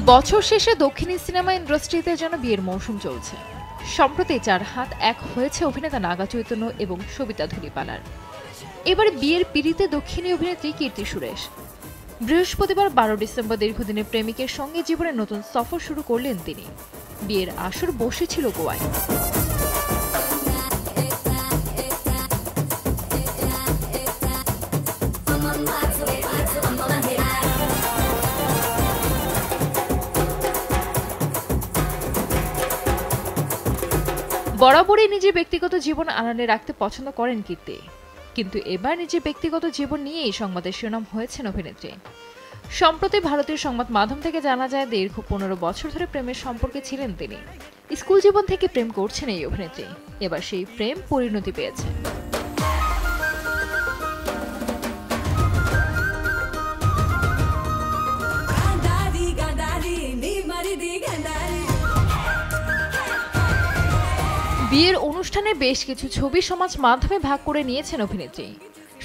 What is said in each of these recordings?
বছর শেষে দক্ষিণী সিনেমা ইন্ডাস্ট্রিতে যেন বিয়ের মৌসুম চলছে। সম্প্রতি 4 হাত এক হয়েছে অভিনেতা নাগা চৈতন্য এবং সবিতা ধুলিপালার। এবারে বিয়ের পিড়িতে দক্ষিণী অভিনেত্রী কীর্তি সুরেশ। বৃহস্পতিবার 12 ডিসেম্বর দীর্ঘদিনের প্রেমিকের সঙ্গে জীবনের নতুন সফর শুরু করলেন তিনি। বিয়ের আসর বসেছিল গোয়ায়। বরাবরই নিজের ব্যক্তিগত জীবন আড়ালে রাখতে পছন্দ করেন কীর্তি, কিন্তু এবার নিজের ব্যক্তিগত জীবন নিয়েই সংবাদের শিরোনাম হয়েছেন অভিনেত্রী। সম্প্রতি ভারতীয় সংবাদ মাধ্যম থেকে জানা যায় দীর্ঘ 15 বছর ধরে প্রেমের সম্পর্কে ছিলেন তিনি। স্কুল জীবন থেকে প্রেম করছেন এই অভিনেত্রী। এবার সেই প্রেম পরিণতি পেয়েছে। বিয়ের অনুষ্ঠানে বেশ কিছু ছবি সমাজ মাধ্যমে ভাগ করে নিয়েছেন অভিনেত্রী।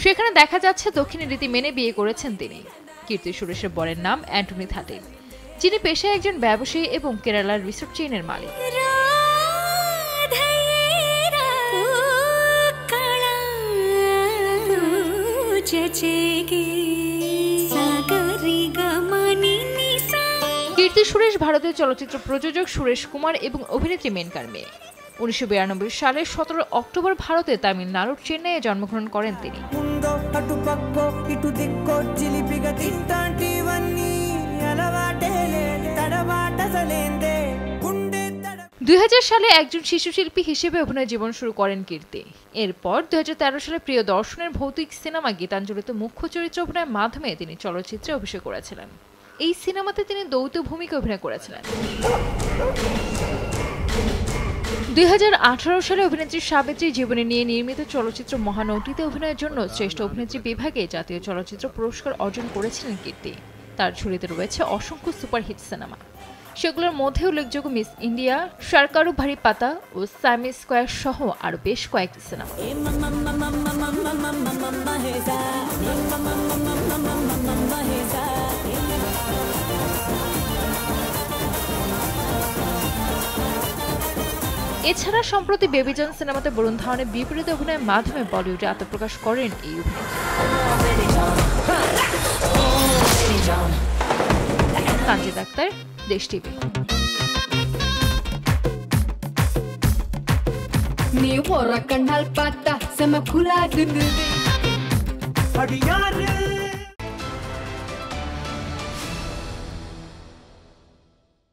সেখানে দেখা যাচ্ছে দক্ষিণী রীতি মেনে বিয়ে করেছেন তিনি। কীর্তি সুরেশের বরের নাম অ্যান্টনি থাটিন, যিনি পেশায় একজন ব্যবসায়ী এবং কেরালার রিসোর্ট চেইনের মালিক। কীর্তি সুরেশ ভারতীয় চলচ্চিত্র প্রযোজক সুরেশ কুমার এবং অভিনেত্রী মেনকার মেয়ে। 1992 সালের 17 অক্টোবর ভারতে তামিলনাড়ুর চেন্নাইয়ে জন্মগ্রহণ করেন তিনি। 2000 সালে একজন শিশু শিল্পী হিসেবে অভিনয় জীবন শুরু করেন কীর্তি। এরপর 2013 সালে প্রিয় দর্শনের ভৌতিক সিনেমা গীতাঞ্জলিতে মুখ্য চরিত্র অভিনয়ের মাধ্যমে তিনি চলচ্চিত্রে অভিষেক করেছিলেন। এই সিনেমাতে তিনি দ্বৈত ভূমিকা অভিনয় করেছিলেন। 2018 সালে অভিনেত্রী সাবিত্রী জীবনী নিয়ে নির্মিত চলচ্চিত্র মহানটিতে অভিনয়ের জন্য শ্রেষ্ঠ অভিনেত্রী বিভাগে জাতীয় চলচ্চিত্র পুরস্কার অর্জন করেছিলেন কীর্তি। তার ঝুলিতে রয়েছে অসংখ্য সুপারহিট সিনেমা। সেগুলোর মধ্যে উল্লেখযোগ্য মিস ইন্ডিয়া, সরকারু ভারী পাতা ও সামি স্কোয়ার সহ আরো বেশ কয়েকটি সিনেমা। এছাড়া সম্প্রতি বেবিজন সিনেমাতে বরুণ ধাওয়ানের বিপরীতে অভিনয়ের মাধ্যমে বলিউডে আত্মপ্রকাশ করেন এই অভিনেত্রী। তানজিদ আক্তার, দেশ TV. Ni por acá al pata se me ocula.